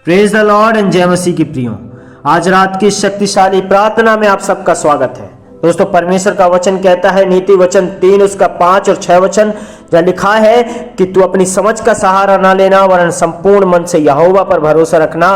Praise the Lord and जय मसीह की प्रियो। आज रात की शक्तिशाली प्रार्थना में आप सबका स्वागत है। दोस्तों, परमेश्वर का वचन कहता है, नीति वचन 3 उसका 5 और 6 वचन, जहाँ लिखा है कि तू अपनी समझ का सहारा ना लेना, वरन संपूर्ण मन से यहोवा पर भरोसा रखना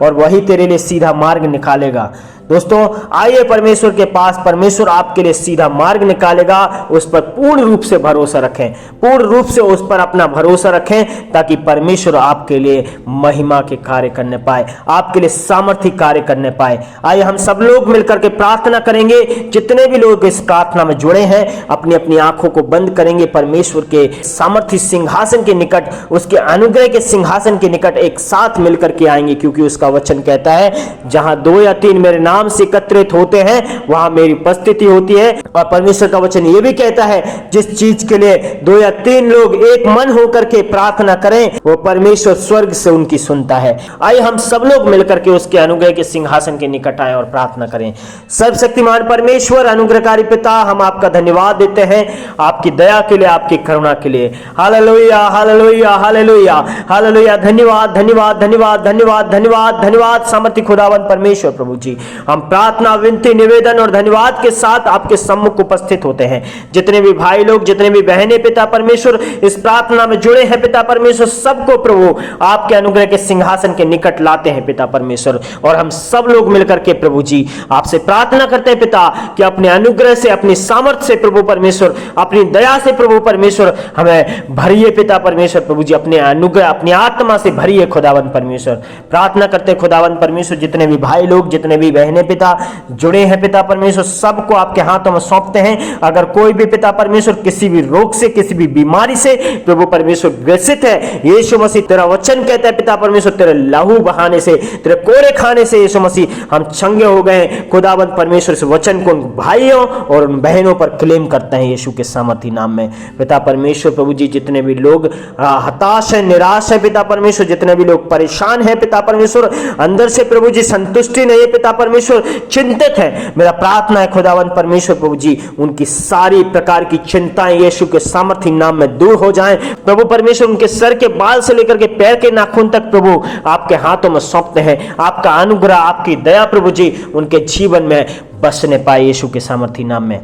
और वही तेरे लिए सीधा मार्ग निकालेगा। दोस्तों, आइए परमेश्वर के पास, परमेश्वर आपके लिए सीधा मार्ग निकालेगा। उस पर पूर्ण रूप से भरोसा रखें, पूर्ण रूप से उस पर अपना भरोसा रखें, ताकि परमेश्वर आपके लिए महिमा के कार्य करने पाए, आपके लिए सामर्थ्य कार्य करने पाए। आइए हम सब लोग मिलकर के प्रार्थना करेंगे। जितने भी लोग इस प्रार्थना में जुड़े हैं, अपनी अपनी आंखों को बंद करेंगे, परमेश्वर के सामर्थ्य सिंहासन के निकट, उसके अनुग्रह के सिंहासन के निकट एक साथ मिलकर के आएंगे, क्योंकि उसका वचन कहता है, जहां 2 या 3 मेरे नाम से एकत्रित होते हैं, वहां मेरी उपस्थिति होती है। और परमेश्वर का वचन यह भी कहता है, जिस चीज के लिए 2 या 3 लोग एक मन होकर के प्रार्थना करें, वो परमेश्वर स्वर्ग से उनकी सुनता है। आइए हम सब लोग मिलकर के उसके अनुग्रह के सिंहासन के निकट आए और प्रार्थना करें। सर्वशक्तिमान परमेश्वर, अनुग्रहकारी पिता, हम आपका धन्यवाद देते हैं आपकी दया के लिए, आपकी करुणा के लिए। Hallelujah, hallelujah, hallelujah, hallelujah. धन्यवाद, धन्यवाद, धन्यवाद, धन्यवाद, धन्यवाद, धन्यवाद सामर्थ्य खुदावंद परमेश्वर प्रभु जी। हम प्रार्थना, विनती, निवेदन और धन्यवाद के साथ आपके सम्मुख उपस्थित होते हैं। जितने भी भाई लोग, जितने भी बहनें पिता परमेश्वर इस प्रार्थना में जुड़े हैं पिता परमेश्वर, सबको प्रभु आपके अनुग्रह के सिंहासन के निकट लाते हैं पिता परमेश्वर। और हम सब लोग मिलकर के प्रभु जी आपसे प्रार्थना करते हैं पिता, कि अपने अनुग्रह से, अपनी सामर्थ्य से प्रभु परमेश्वर, अपनी दया से प्रभु परमेश्वर हमें भरिए पिता परमेश्वर प्रभु जी। अपने अनुग्रह, अपनी आत्मा से भरिए खुदावंद परमेश्वर। प्रार्थना करते हैं खुदावंद परमेश्वर, जितने भी भाई लोग, जितने भी बहनें पिता जुड़े हैं पिता परमेश्वर, सबको आपके हाथों में सौंपते हैं। अगर कोई भी पिता परमेश्वर किसी भी रोग से, किसी भी बीमारी से प्रभु परमेश्वर ग्रसित है, यीशु मसीह तेरा वचन कहता है पिता परमेश्वर, तेरे लहू बहाने से, तेरे कोरे खाने से यीशु मसीह हम चंगे हो गए। खुदावंद परमेश्वर इस वचन को उन भाइयों और उन बहनों पर क्लेम करते हैं यीशु के सामर्थी नाम में पिता परमेश्वर प्रभु जी। जितने भी लोग हताश है, निराश है पिता परमेश्वर, जितने भी लोग परेशान है पिता परमेश्वर, अंदर से प्रभु जी संतुष्टि नहीं है पिता परमेश्वर, चिंतित है, मेरा प्रार्थना है खुदावंद परमेश्वर प्रभु जी, उनकी सारी प्रकार की चिंताएं यीशु के सामर्थी नाम में दूर हो जाएं प्रभु परमेश्वर। उनके सर के बाल से लेकर के पैर के नाखून तक प्रभु आपके हाथों में सौंपते हैं। आपका अनुग्रह, आपकी दया प्रभु जी उनके जीवन में बसने पाए यीशु के सामर्थी नाम में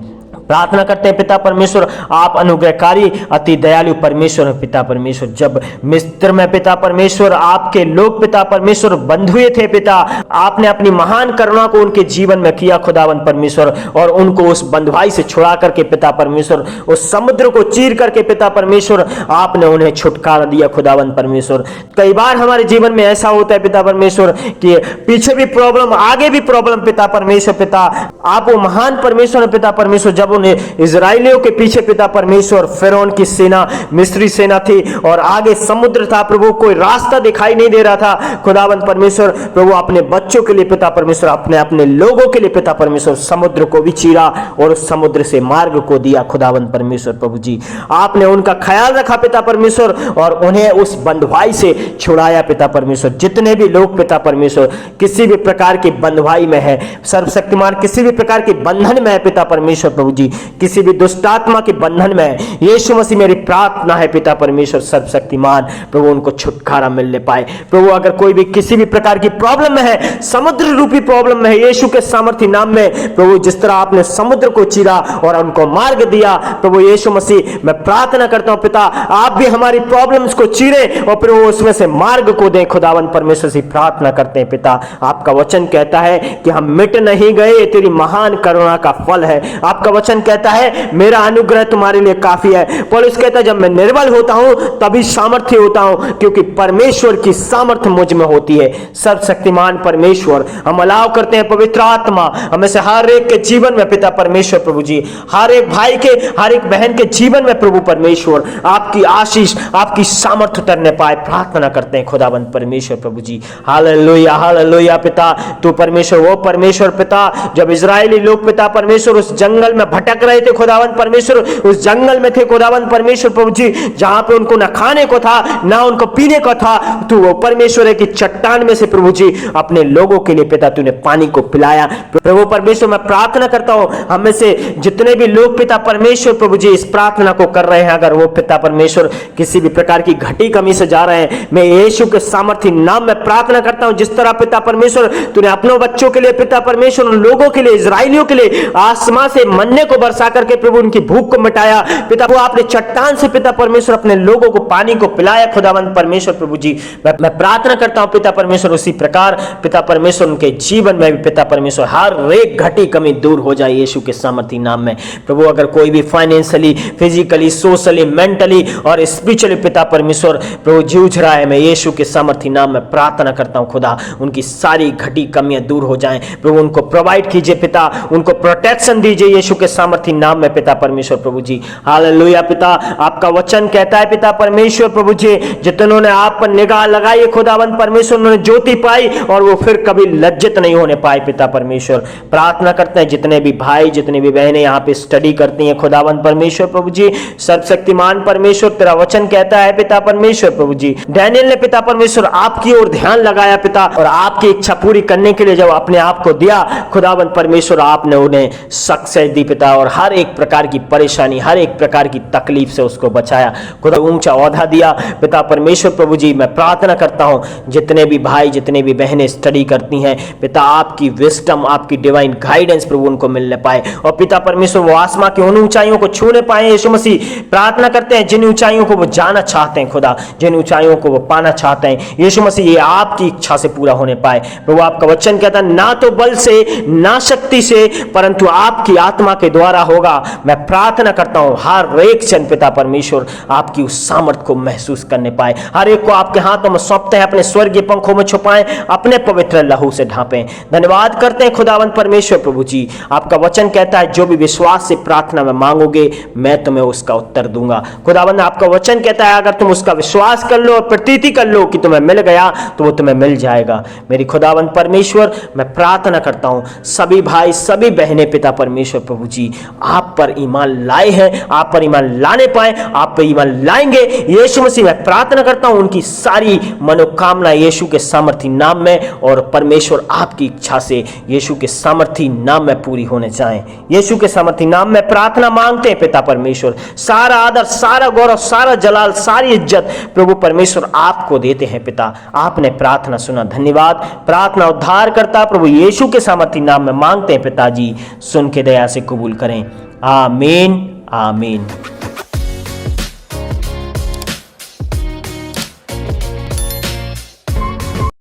प्रार्थना करते हैं पिता परमेश्वर। आप अनुग्रहकारी, अति दयालु परमेश्वर है पिता परमेश्वर। जब मिस्र में पिता परमेश्वर आपके लोग पिता परमेश्वर बंद हुए थे पिता, आपने अपनी महान करुणा को उनके जीवन में किया खुदावंद परमेश्वर, और उनको उस बंधुआई से छुड़ा करके पिता परमेश्वर, उस समुद्र को चीर करके पिता परमेश्वर आपने उन्हें छुटकारा दिया खुदावंद परमेश्वर। कई बार हमारे जीवन में ऐसा होता है पिता परमेश्वर कि पीछे भी प्रॉब्लम, आगे भी प्रॉब्लम पिता परमेश्वर। पिता आप वो महान परमेश्वर है पिता परमेश्वर। जब उन्हें इजराइलियों के पीछे पिता परमेश्वर फिरौन की सेना, मिस्री सेना थी और आगे समुद्र था प्रभु, कोई रास्ता दिखाई नहीं दे रहा था खुदावंद परमेश्वर प्रभु, अपने बच्चों के लिए पिता परमेश्वर, अपने अपने लोगों के लिए पिता परमेश्वर समुद्र को भी चीरा और उस समुद्र से मार्ग को दिया खुदावंद परमेश्वर प्रभु जी। आपने उनका ख्याल रखा पिता परमेश्वर और उन्हें उस बंधुआई से छुड़ाया पिता परमेश्वर। जितने भी लोग पिता परमेश्वर किसी भी प्रकार की बंधुआई में है, सर्वशक्तिमान किसी भी प्रकार के बंधन में है पिता परमेश्वर प्रभु जी, किसी भी दुष्ट आत्मा के बंधन में, यीशु मसीह मेरी प्रार्थना है पिता परमेश्वर सर्वशक्तिमान प्रभु, उनको छुटकारा मिलने पाए प्रभु। अगर कोई भी किसी भी प्रकार की प्रॉब्लम में है, समुद्र रूपी प्रॉब्लम में है, यीशु के सामर्थ्य नाम में प्रभु, जिस तरह आपने समुद्र को चीरा और उनको मार्ग दिया प्रभु यीशु मसीह, मैं प्रार्थना करता हूं पिता, आप भी हमारी प्रॉब्लम्स को चीरे और प्रभु उसमें से मार्ग को दें खुदावंद परमेश्वर से प्रार्थना करते हैं पिता। आपका वचन कहता है कि हम मिट नहीं गए, तेरी महान करुणा का फल है। आपका वचन कहता है मेरा अनुग्रह तुम्हारे लिए काफी है। पौलुस कहता है जब मैं निर्बल होता हूं तभी सामर्थ्य होता हूं, क्योंकि परमेश्वर की सामर्थ्य मुझ में होती है। सर्वशक्तिमान परमेश्वर, हम अलाव करते हैं पवित्र आत्मा हमें से हर एक के जीवन में पिता परमेश्वर प्रभु जी, हर एक भाई के, हर एक बहन के जीवन में प्रभु परमेश्वर आपकी आशीष, आपकी सामर्थ्य उतरने पाए। प्रार्थना करते हैं खुदावंद परमेश्वर प्रभु जी। हालेलुया, हालेलुया पिता, तू परमेश्वर, वो परमेश्वर पिता, जब इजरायली लोग पिता परमेश्वर उस जंगल में भटक रहे थे खुदावंद परमेश्वर, उस जंगल में थे खुदावंद परमेश्वर प्रभु जी, जहां पे उनको ना खाने को था ना उनको पीने को था, तू वो परमेश्वर है कि चट्टान में से प्रभु जी अपने लोगों के लिए पिता तूने पानी को पिलाया। प्रभु परमेश्वर मैं प्रार्थना करता हूं हम में से जितने भी लोग पिता परमेश्वर प्रभु जी इस प्रार्थना को कर रहे हैं, अगर वो पिता परमेश्वर किसी भी प्रकार की घटी कमी से जा रहे हैं, मैं यीशु के सामर्थ्य नाम में प्रार्थना करता हूं, जिस तरह पिता परमेश्वर तूने अपने बच्चों के लिए पिता परमेश्वर उन लोगों के लिए, इजराइलियों के लिए आसमां से मन्ने को बरसा करके प्रभु उनकी भूख को मिटाया पिता, वो आपने चट्टान से पिता परमेश्वर अपने लोगों को पानी को पिलाया खुदावंद परमेश्वर प्रभु जी। मैं प्रार्थना करता हूं पिता परमेश्वर उसी प्रकार पिता परमेश्वर उनके जीवन में भी पिता परमेश्वर हर एक घटी कमी दूर हो जाए यीशु के सामर्थ्य नाम में। प्रभु अगर कोई भी फाइनेंशियली, फिजिकली, सोशली, मेंटली और स्पिरिचुअली पिता परमेश्वर प्रभु जूझ रहा है, मैं यीशु के सामर्थ्य नाम में प्रार्थना करता हूं खुदा उनकी सारी घटी कमियां दूर हो जाएं। प्रभु उनको प्रोवाइड कीजिए पिता, उनको प्रोटेक्शन दीजिए यीशु के सामर्थ्य नाम में पिता परमेश्वर प्रभु जी। हालेलुया पिता, आपका वचन कहता है पिता परमेश्वर प्रभु जी, जितनों ने आप पर निगाह लगाई खुदावंद परमेश्वर उन्होंने ज्योति पाई और वो फिर कभी लज्जित नहीं होने पाए पिता परमेश्वर। प्रार्थना करते हैं जितने भी भाई जितने भी बहनें यहाँ पे स्टडी करती हैं खुदावंद परमेश्वर प्रभु जी, सर्वशक्तिमान परमेश्वर तेरा वचन कहता है पिता परमेश्वर प्रभु जी, डैनियल ने पिता परमेश्वर आपकी ओर ध्यान लगाया पिता, और आपकी इच्छा पूरी करने के लिए जब अपने आप को दिया खुदावंद परमेश्वर, आपने उन्हें सक्सेस दी पिता, और हर एक प्रकार की परेशानी, हर एक प्रकार की तकलीफ से उसको बचाया खुदा, ऊंचा ओहदा दिया पिता परमेश्वर प्रभु जी। मैं प्रार्थना करता हूं जितने भी भाई जितने भी बहनें स्टडी करती हैं पिता, आपकी विजडम, आपकी डिवाइन गाइडेंस प्रभु उनको मिलने पाए, और पिता परमेश्वर वो आसमां की उन ऊंचाइयों को छूने पाए यीशु मसीह। प्रार्थना करते हैं जिन ऊंचाइयों को वो जाना चाहते हैं खुदा, जिन ऊंचाइयों को वो पाना चाहते हैं यीशु मसीह, ये आपकी इच्छा से पूरा होने पाए प्रभु। आपका वचन कहता है ना तो बल से ना शक्ति से परंतु आपकी आत्मा के द्वारा होगा। मैं प्रार्थना करता हूं हर एक जन पिता परमेश्वर आपकी उस सामर्थ को महसूस करने पाए, हर एक को आपके हाथों में सौंपते हैं, अपने स्वर्गीय पंखों में छुपाएं, अपने पवित्र लहू से ढांपें। धन्यवाद करते हैं खुदावंद परमेश्वर प्रभु जी, आपका वचन कहता है जो भी विश्वास से प्रार्थना में मांगोगे मैं तुम्हें उसका उत्तर दूंगा। खुदावंद आपका वचन कहता है अगर तुम उसका विश्वास कर लो और प्रतीति कर लो कि तुम्हें मिल गया तो वो तुम्हें मिल जाएगा। मेरी खुदावंद परमेश्वर मैं प्रार्थना करता हूं सभी भाई सभी बहनें पिता परमेश्वर प्रभु जी आप पर ईमान लाए हैं, आप पर ईमान लाने पाए, आप पर ईमान लाएंगे यीशु मसीह। मैं प्रार्थना करता हूं उनकी सारी मनोकामना यीशु के सामर्थी नाम में, और परमेश्वर आपकी इच्छा से यीशु के सामर्थी नाम में पूरी होने जाए। यीशु के सामर्थी नाम में प्रार्थना मांगते हैं पिता परमेश्वर। सारा आदर, सारा गौरव, सारा जलाल, सारी इज्जत प्रभु परमेश्वर आपको देते हैं पिता। आपने प्रार्थना सुना, धन्यवाद। प्रार्थना उद्धार करता प्रभु यीशु के सामर्थी नाम में मांगते हैं पिताजी, सुन के दया से कबूल करें। आमीन आमीन।